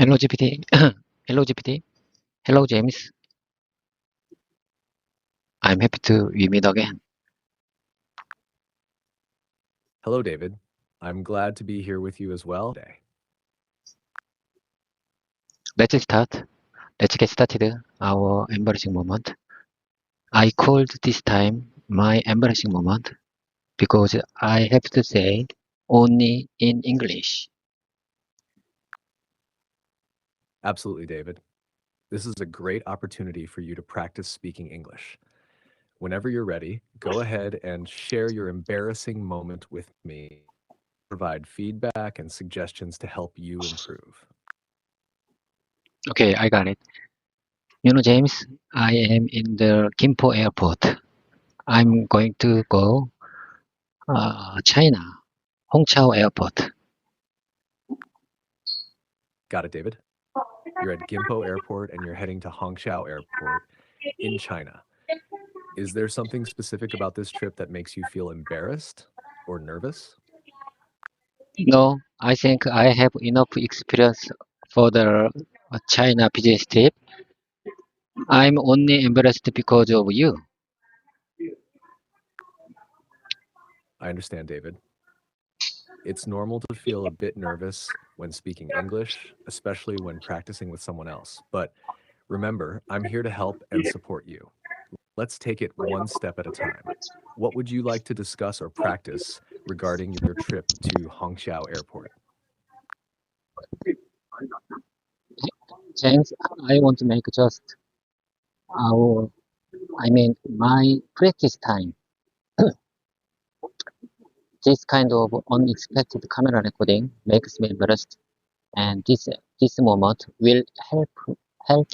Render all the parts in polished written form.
Hello GPT. Hello GPT. Hello James. I'm happy to we meet again. Hello, David. I'm glad to be here with you as well today. Let's start. Let's get started. Our embarrassing moment. I called this time my embarrassing moment because I have to say only in English. Absolutely, David. This is a great opportunity for you to practice speaking English. Whenever you're ready, go ahead and share your embarrassing moment with me. Provide feedback and suggestions to help you improve. Okay, I got it. You know, James, I am in the Gimpo airport. I'm going to go China, Hongqiao airport. Got it, David? You're at Gimpo Airport and you're heading to Hongqiao Airport in China. Is there something specific about this trip that makes you feel embarrassed or nervous? No, I think I have enough experience for the China business trip. I'm only embarrassed because of you. I understand, David. It's normal to feel a bit nervous when speaking English, especially when practicing with someone else. But remember, I'm here to help and support you. Let's take it one step at a time. What would you like to discuss or practice regarding your trip to Hongqiao Airport? James, I want to make just our, my practice time. This kind of unexpected camera recording makes me embarrassed, and this moment will help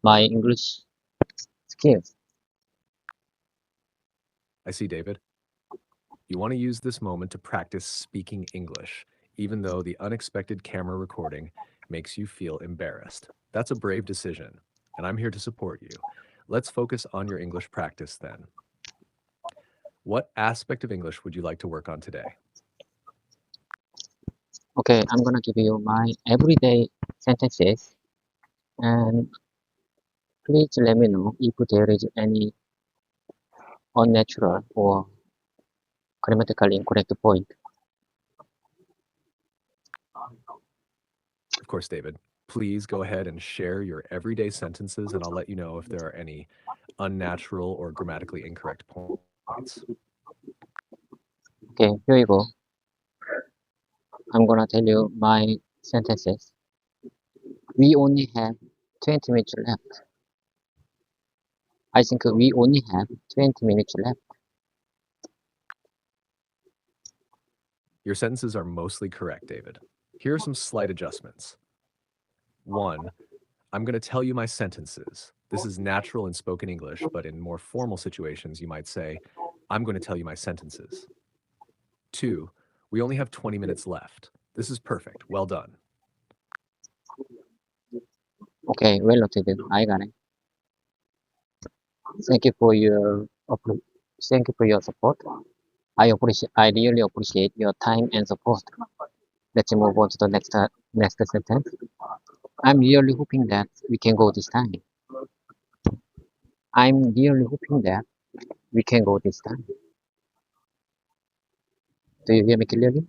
my English skills. I see, David. You want to use this moment to practice speaking English, even though the unexpected camera recording makes you feel embarrassed. That's a brave decision, and I'm here to support you. Let's focus on your English practice then. What aspect of English would you like to work on today? Okay, I'm gonna give you my everyday sentences, and please let me know if there is any unnatural or grammatically incorrect point. Of course, David. Please go ahead and share your everyday sentences, and I'll let you know if there are any unnatural or grammatically incorrect points. Okay, here you go. I'm gonna tell you my sentences. We only have 20 minutes left. I think we only have 20 minutes left. Your sentences are mostly correct, David. Here are some slight adjustments. 1, I'm going to tell you my sentences. This is natural in spoken English, but in more formal situations, you might say, I'm going to tell you my sentences. 2, we only have 20 minutes left. This is perfect. Well done. Okay, well noted. I got it. Thank you for your support. I really appreciate your time and support. Let's move on to the next sentence. I'm really hoping that we can go this time. I'm really hoping that we can go this time. Do you hear me clearly?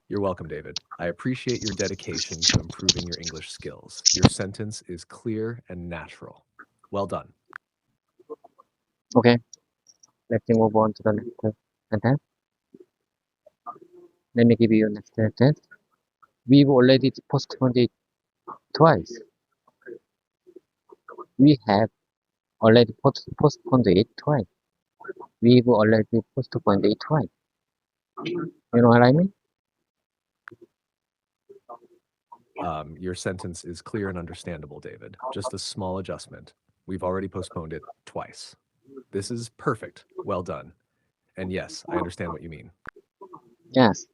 You're welcome, David. I appreciate your dedication to improving your English skills. Your sentence is clear and natural. Well done. Okay, let's move on to the next sentence. Let me give you next sentence. We've already postponed it twice. We have already postponed it twice. We've already postponed it twice. You know what I mean? Your sentence is clear and understandable, David. Just a small adjustment. We've already postponed it twice. This is perfect. Well done. And yes, I understand what you mean. Yes.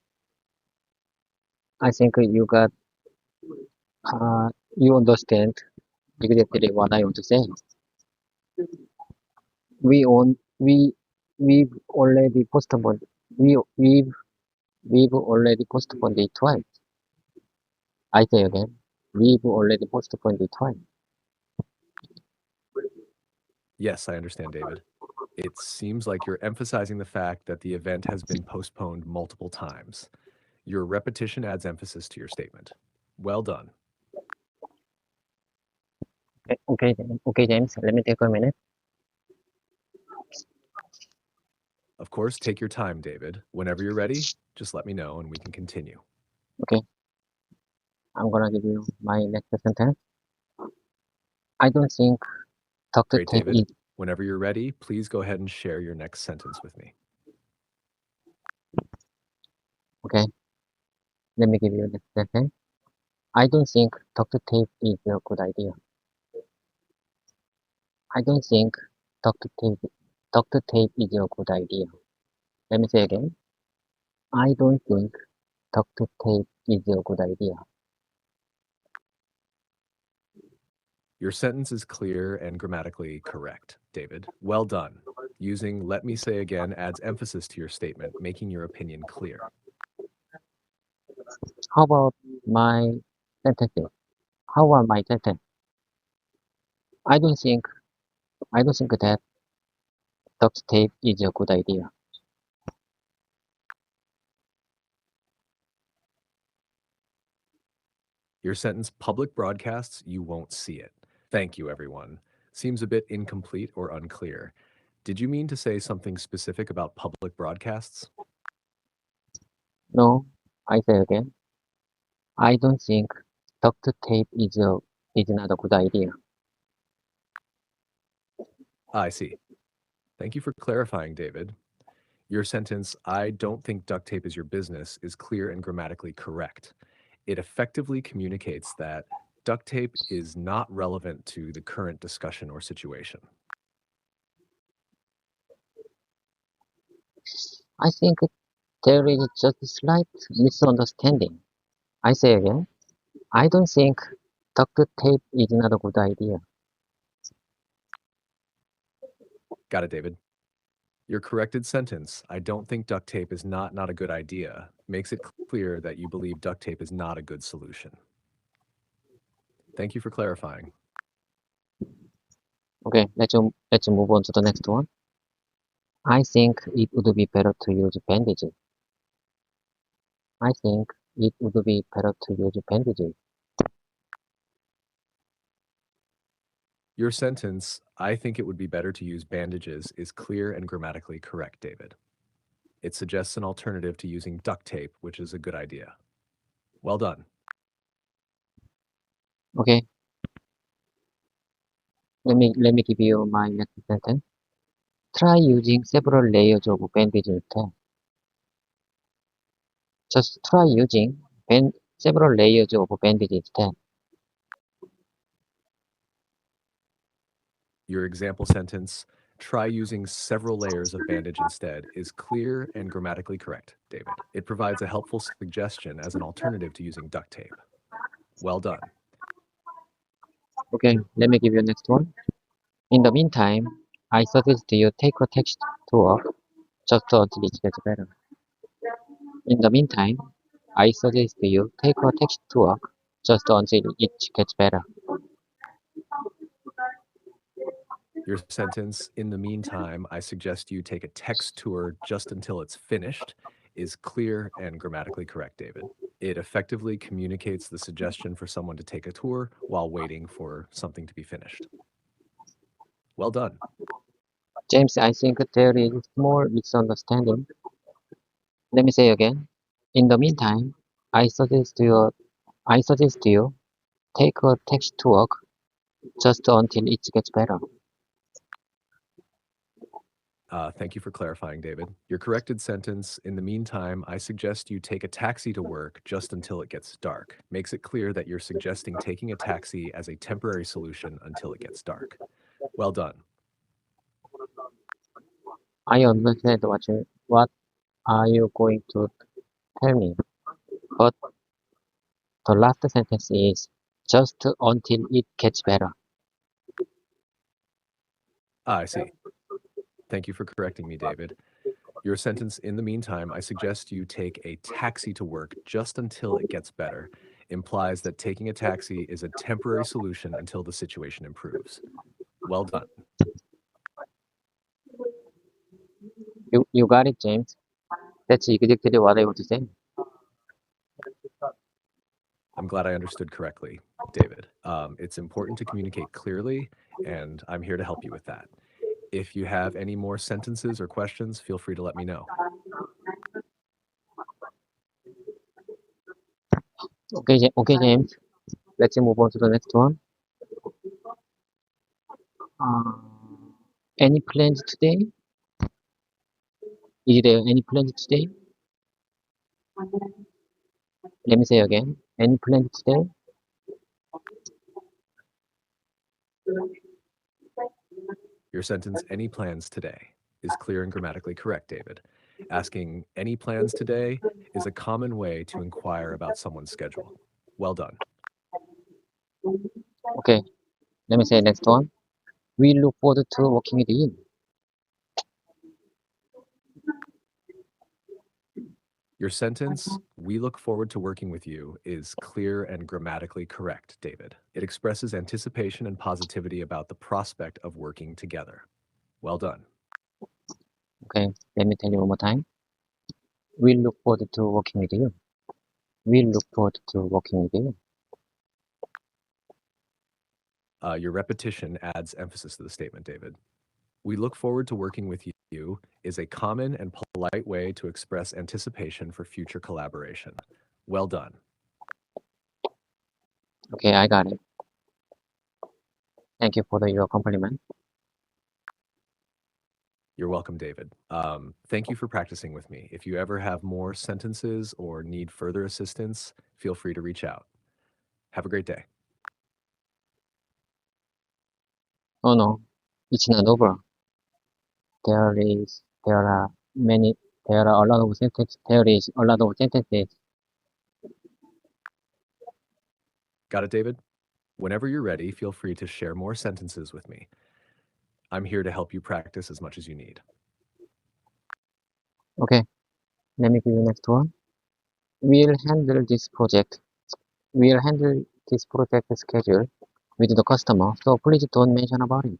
I think you understand exactly what I want to say. We've already postponed. We've already postponed it twice. I say again, we've already postponed the time. Yes, I understand, David. It seems like you're emphasizing the fact that the event has been postponed multiple times. Your repetition adds emphasis to your statement. Well done. Okay, James, let me take a minute. Of course, take your time, David. Whenever you're ready, just let me know and we can continue. Okay, I'm gonna give you my next sentence. I don't think Dr. Great, Tape David. is Whenever you're ready, please go ahead and share your next sentence with me. okay. Let me give you the next sentence. I don't think Dr. Tape is a good idea. I don't think Dr. Tape is a good idea. Let me say again. I don't think Dr. Tape is a good idea. Your sentence is clear and grammatically correct, David. Well done. Using "let me say again" adds emphasis to your statement, making your opinion clear. How about my sentences? How are my sentences? I don't think that duct tape is a good idea. Your sentence, "public broadcasts, you won't see it." Thank you, everyone. Seems a bit incomplete or unclear. Did you mean to say something specific about public broadcasts? No, I say again. I don't think duct tape is not a good idea. I see. Thank you for clarifying, David. Your sentence, "I don't think duct tape is your business," is clear and grammatically correct. It effectively communicates that duct tape is not relevant to the current discussion or situation. I think there is just a slight misunderstanding. I say again. I don't think duct tape is not a good idea. Got it, David. Your corrected sentence, "I don't think duct tape is not a good idea," makes it clear that you believe duct tape is not a good solution. Thank you for clarifying. Okay, let's move on to the next one. I think it would be better to use bandages. I think it would be better to use bandages. Your sentence, "I think it would be better to use bandages," is clear and grammatically correct, David. It suggests an alternative to using duct tape, which is a good idea. Well done. Okay. Let me give you my next sentence. Try using several layers of bandage instead. Just try using several layers of bandage instead. Your example sentence, "Try using several layers of bandage instead," is clear and grammatically correct, David. It provides a helpful suggestion as an alternative to using duct tape. Well done. Okay, let me give you next one. In the meantime, I suggest you take a taxi to work just until it gets better. In the meantime, I suggest you take a taxi to work just until it gets better. Your sentence, "In the meantime, I suggest you take a text tour just until it's finished," is clear and grammatically correct, David. It effectively communicates the suggestion for someone to take a tour while waiting for something to be finished. Well done. James, I think there is a small misunderstanding. Let me say again. In the meantime, I suggest you take a taxi to work just until it gets better. Thank you for clarifying, David. Your corrected sentence, "In the meantime, I suggest you take a taxi to work just until it gets dark," makes it clear that you're suggesting taking a taxi as a temporary solution until it gets dark. Well done. I understand what are you going to tell me, but the last sentence is just until it gets better. I see. Thank you for correcting me, David. Your sentence, "In the meantime, I suggest you take a taxi to work just until it gets better," implies that taking a taxi is a temporary solution until the situation improves. Well done. You got it, James. That's exactly what I want to say. I'm glad I understood correctly, David. It's important to communicate clearly, and I'm here to help you with that. If you have any more sentences or questions, feel free to let me know. Okay, James. Let's move on to the next one. Any plans today? Is there any plans today? Let me say again. Any plans today? Your sentence, any plans today, is clear and grammatically correct, David. Asking any plans today is a common way to inquire about someone's schedule. Well done. Okay, let me say next one. We look forward to working with you. Your sentence, we look forward to working with you, is clear and grammatically correct, David. It expresses anticipation and positivity about the prospect of working together. Well done. Okay, let me tell you one more time. We look forward to working with you. We look forward to working with you. Your repetition adds emphasis to the statement, David. We look forward to working with you is a common and polite way to express anticipation for future collaboration. Well done. Okay, I got it. Thank you for your compliment. You're welcome, David. Thank you for practicing with me. If you ever have more sentences or need further assistance, feel free to reach out. Have a great day. Oh no, it's not over. There are a lot of sentences. There is a lot of sentences. Got it, David? Whenever you're ready, feel free to share more sentences with me. I'm here to help you practice as much as you need. Okay, let me give you next one. We'll handle this project schedule with the customer, so please don't mention about it.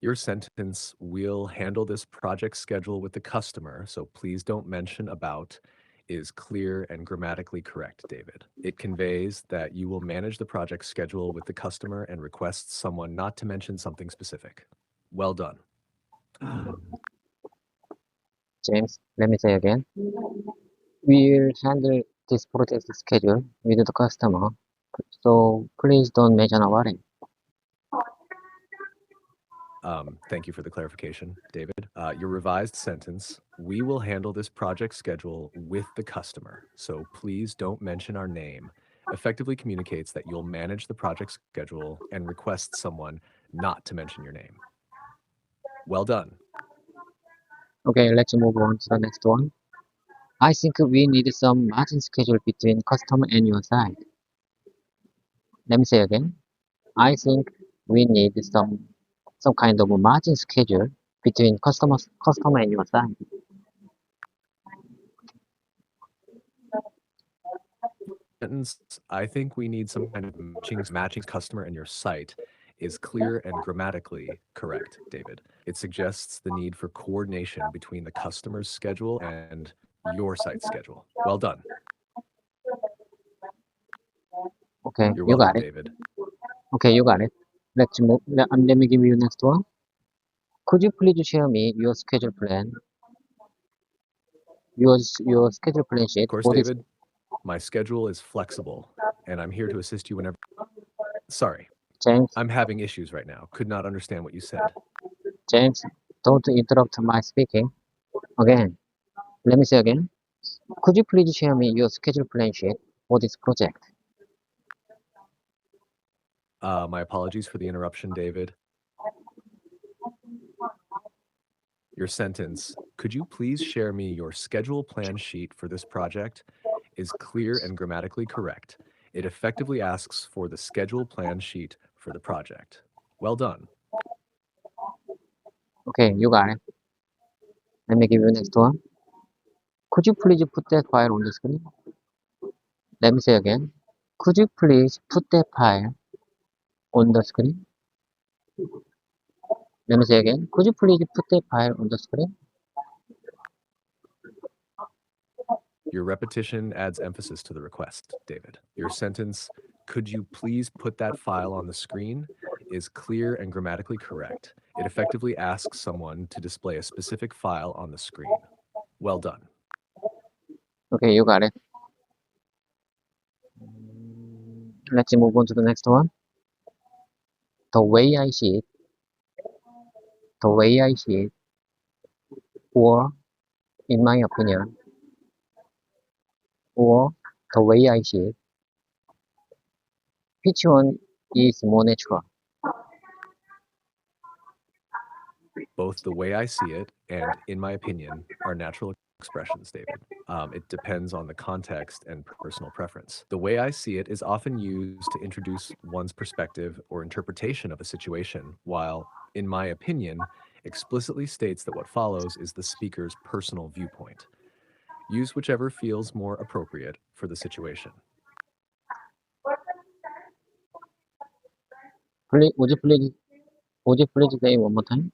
Your sentence, we'll handle this project schedule with the customer, so please don't mention about, is clear and grammatically correct, David. It conveys that you will manage the project schedule with the customer and requests someone not to mention something specific. Well done. James, let me say again. We'll handle this project schedule with the customer, so please don't mention about it. Thank you for the clarification, David. Your revised sentence, we will handle this project schedule with the customer, so please don't mention our name, effectively communicates that you'll manage the project schedule and request someone not to mention your name. Well done. Okay, let's move on to the next one. I think we need some margin schedule between customer and your side. Let me say again. I think we need some kind of a margin schedule between customer and your side. Sentence, I think we need some kind of matching customer and your site is clear and grammatically correct, David. It suggests the need for coordination between the customer's schedule and your site schedule. Well done. Okay, You're you welcome, got it. David. Okay, you got it. Let's move. Let me give you next one. Could you please share me your schedule plan? Your schedule plan sheet. Of course, David. My schedule is flexible, and I'm here to assist you whenever. Sorry, James, I'm having issues right now. Could not understand what you said. James, don't interrupt my speaking. Again, let me say again. Could you please share me your schedule plan sheet for this project? My apologies for the interruption, David. Your sentence, could you please share me your schedule plan sheet for this project, is clear and grammatically correct. It effectively asks for the schedule plan sheet for the project. Well done. Okay, you got it. Let me give you next one. Could you please put that file on the screen? Let me say again. Could you please put that file on the screen? Let me say again. Could you please put that file on the screen? Your repetition adds emphasis to the request, David. Your sentence, could you please put that file on the screen, is clear and grammatically correct. It effectively asks someone to display a specific file on the screen. Well done. Okay, you got it. Let's move on to the next one. The way I see it, the way I see it, or in my opinion, or the way I see it, which one is more natural? Both the way I see it and in my opinion are natural expressions, David. It depends on the context and personal preference. The way I see it is often used to introduce one's perspective or interpretation of a situation, while in my opinion explicitly states that what follows is the speaker's personal viewpoint. Use whichever feels more appropriate for the situation. Would you please say one more time?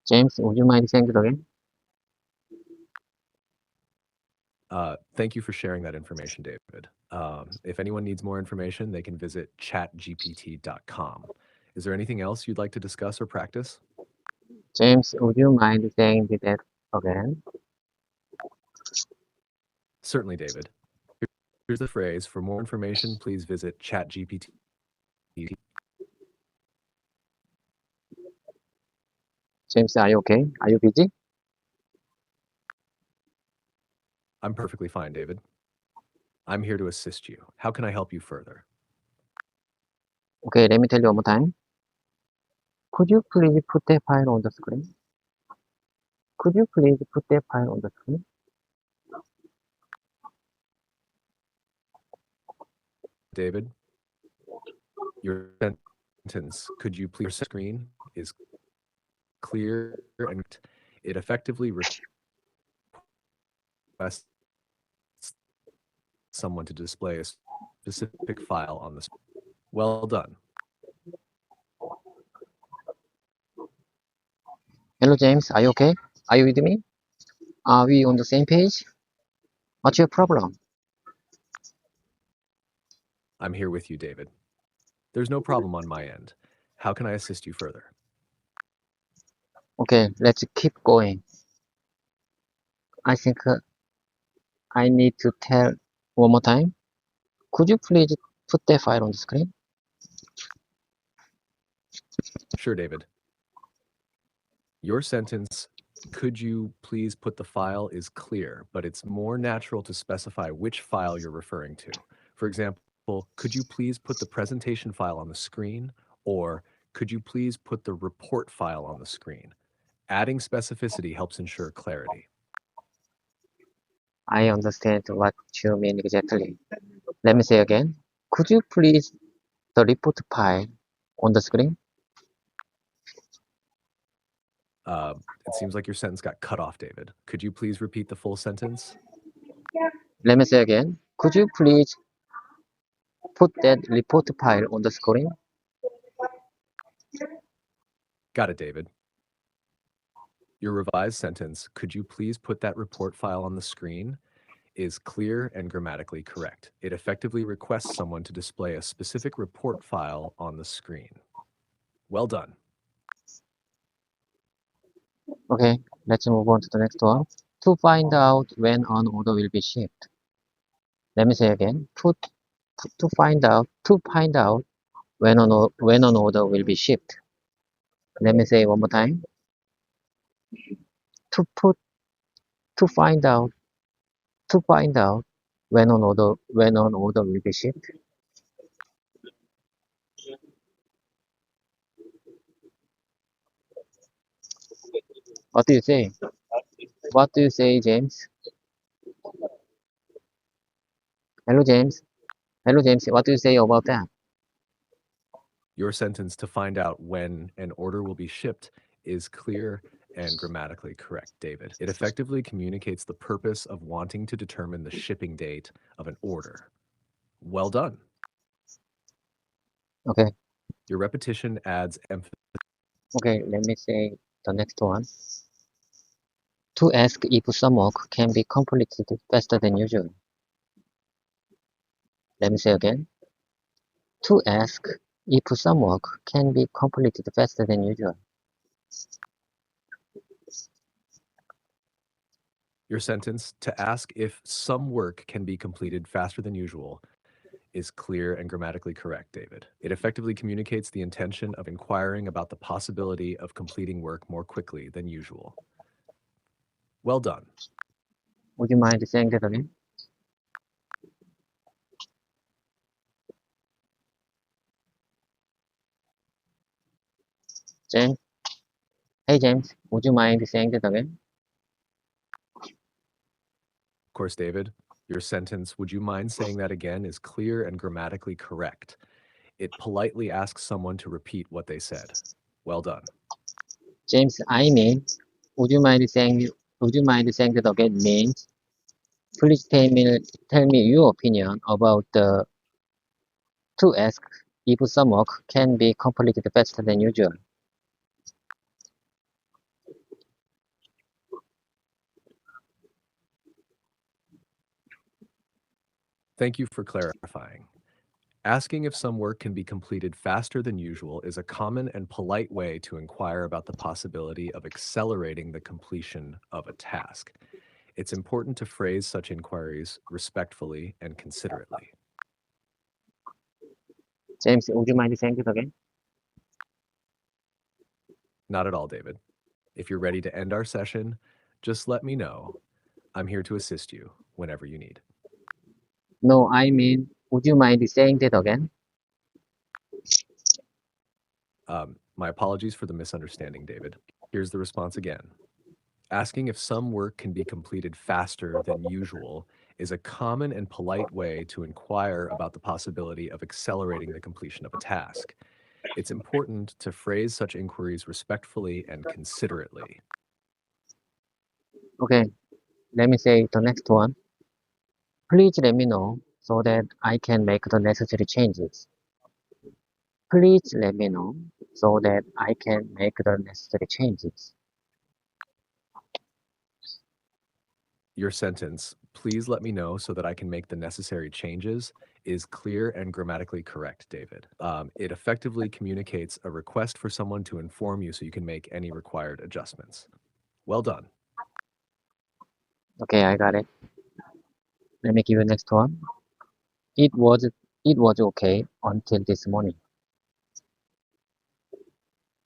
James, would you mind saying it again? Thank you for sharing that information, David. If anyone needs more information, they can visit chatgpt.com. Is there anything else you'd like to discuss or practice? James, would you mind saying that again? Certainly, David. Here's the phrase. For more information, please visit ChatGPT. James, are you okay? Are you busy? I'm perfectly fine, David. I'm here to assist you. How can I help you further? Okay, let me tell you one more time. Could you please put that file on the screen? Could you please put that file on the screen? David, your sentence, could you please, screen is clear and it effectively requests someone to display a specific file on the screen. Well done. Hello, James. Are you okay? Are you with me? Are we on the same page? What's your problem? I'm here with you, David. There's no problem on my end. How can I assist you further? Okay, let's keep going. I think I need to tell one more time. Could you please put that file on the screen? Sure, David. Your sentence, could you please put the file, is clear, but it's more natural to specify which file you're referring to. For example, could you please put the presentation file on the screen? Or could you please put the report file on the screen? Adding specificity helps ensure clarity. I understand what you mean exactly. Let me say again. Could you please the report file on the screen? It seems like your sentence got cut off, David. Could you please repeat the full sentence? Let me say again. Could you please put that report file on the screen? Got it, David. Your revised sentence, could you please put that report file on the screen, is clear and grammatically correct. It effectively requests someone to display a specific report file on the screen. Well done. Okay, let's move on to the next one. To find out when an order will be shipped. Let me say again. To find out when an order will be shipped. Let me say one more time. To find out when an order will be shipped. What do you say? What do you say, James? Hello, James. Hello, James. What do you say about that? Your sentence to find out when an order will be shipped is clear and grammatically correct, David. It effectively communicates the purpose of wanting to determine the shipping date of an order. Well done. Okay. Your repetition adds emphasis. Okay, let me say the next one. To ask if some work can be completed faster than usual. Let me say again. To ask if some work can be completed faster than usual. Your sentence to ask if some work can be completed faster than usual is clear and grammatically correct, David. It effectively communicates the intention of inquiring about the possibility of completing work more quickly than usual. Well done. Would you mind saying that again? James? Hey James, would you mind saying that again? Of course, David, your sentence, would you mind saying that again, is clear and grammatically correct. It politely asks someone to repeat what they said. Well done. James, I mean, would you mind saying that again means please tell me your opinion about the to ask if some work can be completed faster than usual. Thank you for clarifying. Asking if some work can be completed faster than usual is a common and polite way to inquire about the possibility of accelerating the completion of a task. It's important to phrase such inquiries respectfully and considerately. James, would you mind saying that again? Not at all, David. If you're ready to end our session, just let me know. I'm here to assist you whenever you need. No, I mean, would you mind saying that again? My apologies for the misunderstanding, David. Here's the response again. Asking if some work can be completed faster than usual is a common and polite way to inquire about the possibility of accelerating the completion of a task. It's important to phrase such inquiries respectfully and considerately. Okay, let me say the next one. Please let me know so that I can make the necessary changes. Please let me know so that I can make the necessary changes. Your sentence, please let me know so that I can make the necessary changes, is clear and grammatically correct, David. It effectively communicates a request for someone to inform you so you can make any required adjustments. Well done. Okay, I got it. Let me give you next one. It was okay until this morning.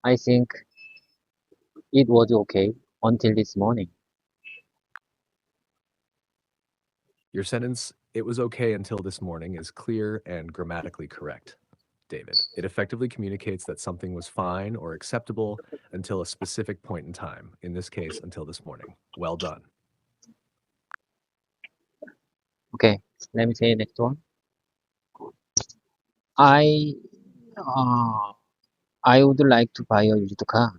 I think it was okay until this morning. Your sentence, it was okay until this morning, is clear and grammatically correct, David. It effectively communicates that something was fine or acceptable until a specific point in time, in this case, until this morning. Well done. Okay, let me say next one. I would like to buy a used car.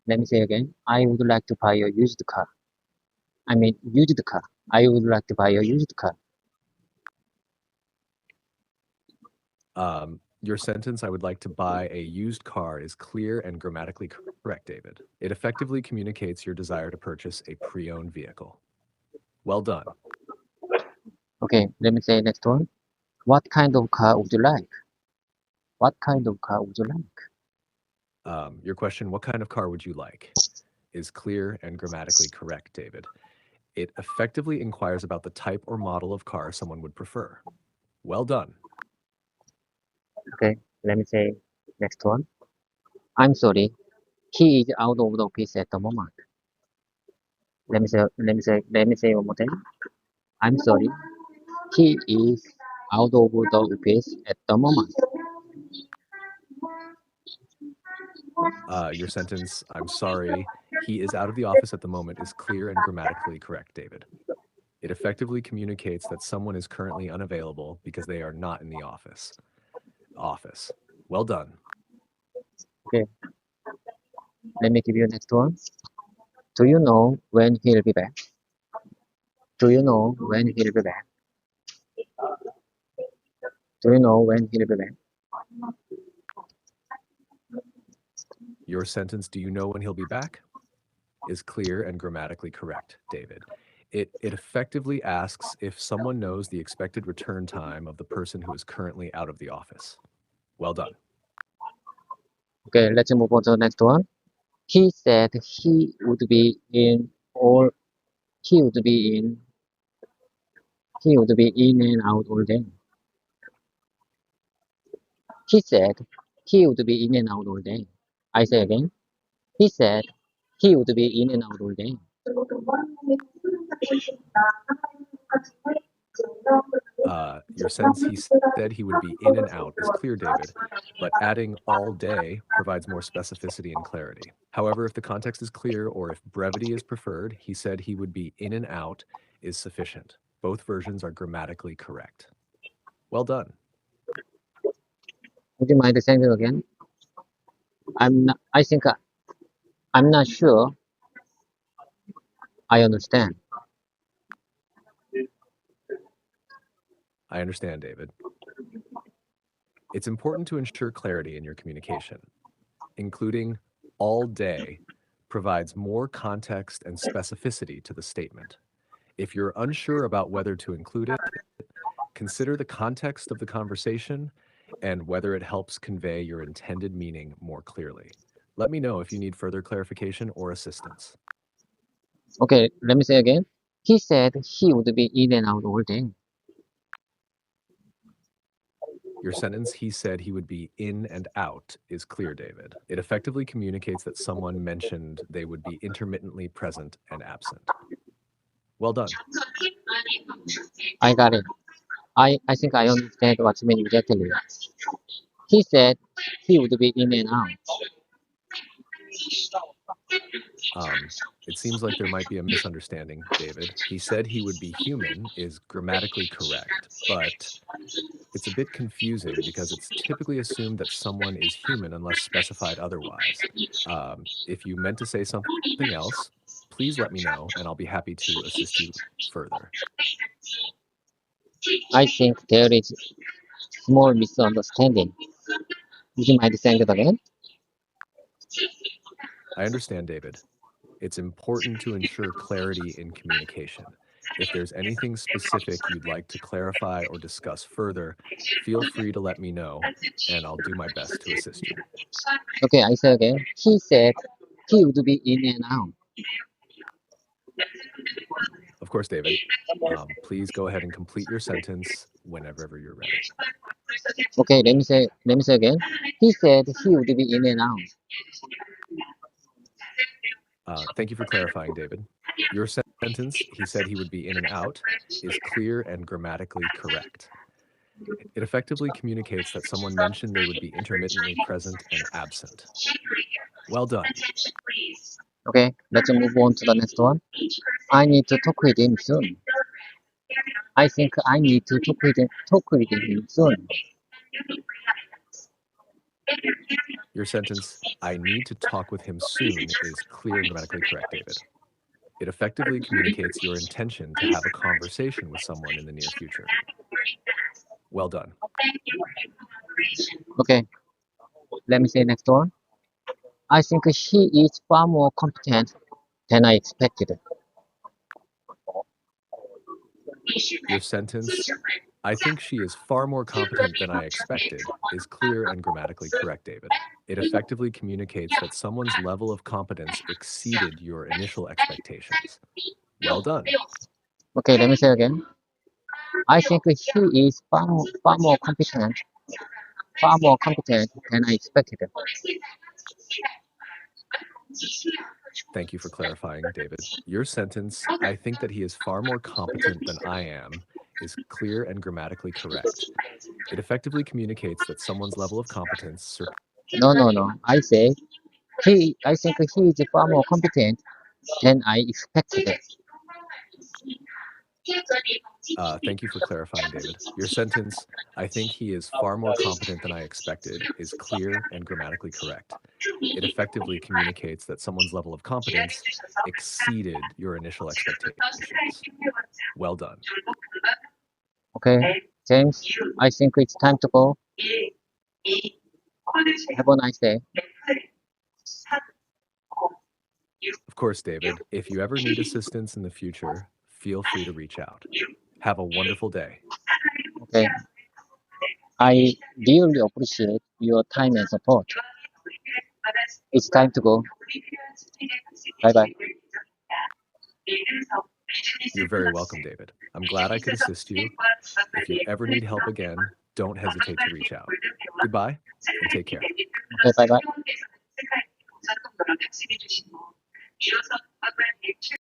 Let me say again. I would like to buy a used car. I mean, used car. I would like to buy a used car. Your sentence, I would like to buy a used car, is clear and grammatically correct, David. It effectively communicates your desire to purchase a pre-owned vehicle. Well done. Okay, let me say next one. What kind of car would you like? What kind of car would you like? Your question, what kind of car would you like, is clear and grammatically correct, David. It effectively inquires about the type or model of car someone would prefer. Well done. Okay, let me say next one. I'm sorry. He is out of the office at the moment. Let me say one more time. I'm sorry. He is out of the office at the moment. Your sentence, I'm sorry, he is out of the office at the moment, is clear and grammatically correct, David. It effectively communicates that someone is currently unavailable because they are not in the office. office. Well done. Okay. Let me give you next one. Do you know when he'll be back? Do you know when he'll be back? Do you know when he'll be back? Your sentence, do you know when he'll be back, is clear and grammatically correct, David. It effectively asks if someone knows the expected return time of the person who is currently out of the office. Well done. Okay, let's move on to the next one. He said he would be in and out all day. He said he would be in and out all day. I say again. He said he would be in and out all day. Your sentence, he said he would be in and out, is clear, David, but adding all day provides more specificity and clarity. However, if the context is clear or if brevity is preferred, he said he would be in and out is sufficient. Both versions are grammatically correct. Well done. Would you mind saying it again? I'm not sure I understand. I understand, David. It's important to ensure clarity in your communication. Including all day provides more context and specificity to the statement. If you're unsure about whether to include it, consider the context of the conversation and whether it helps convey your intended meaning more clearly. Let me know if you need further clarification or assistance. Okay, let me say again. He said he would be in and out all day. Your sentence, he said he would be in and out, is clear, David. It effectively communicates that someone mentioned they would be intermittently present and absent. Well done. I got it. I think I understand what you mean exactly. He said he would be in and out. It seems like there might be a misunderstanding, David. He said he would be human is grammatically correct, but it's a bit confusing because it's typically assumed that someone is human unless specified otherwise. If you meant to say something else, please let me know and I'll be happy to assist you further. I think there is small misunderstanding. Would you mind saying it again? I understand, David. It's important to ensure clarity in communication. If there's anything specific you'd like to clarify or discuss further, feel free to let me know, and I'll do my best to assist you. Okay, I say again. He said he would be in and out. Of course, David. Please go ahead and complete your sentence whenever you're ready. Okay, let me say again. He said he would be in and out. Thank you for clarifying, David. Your sentence, he said he would be in and out, is clear and grammatically correct. It effectively communicates that someone mentioned they would be intermittently present and absent. Well done. Okay, let's move on to the next one. I need to talk with him soon. I think I need to talk with him soon. Your sentence, I need to talk with him soon, is clear and grammatically correct, David. It effectively communicates your intention to have a conversation with someone in the near future. Well done. Okay, let me say next one. I think he is far more competent than I expected. Your sentence, I think she is far more competent than I expected, is clear and grammatically correct, David. It effectively communicates that someone's level of competence exceeded your initial expectations. Well done. Okay, let me say again. I think he is far more competent than I expected. Thank you for clarifying, David. Your sentence, I think that he is far more competent than I am, is clear and grammatically correct. It effectively communicates that someone's level of competence. No. I think he is far more competent than I expected. Thank you for clarifying, David. Your sentence, I think he is far more competent than I expected, is clear and grammatically correct. It effectively communicates that someone's level of competence exceeded your initial expectations. Well done. Okay, James, I think it's time to go. Have a nice day. Of course, David, if you ever need assistance in the future, feel free to reach out. Have a wonderful day. Okay. I really appreciate your time and support. It's time to go. Bye bye. You're very welcome, David. I'm glad I could assist you. If you ever need help again, don't hesitate to reach out. Goodbye and take care. Okay, bye bye.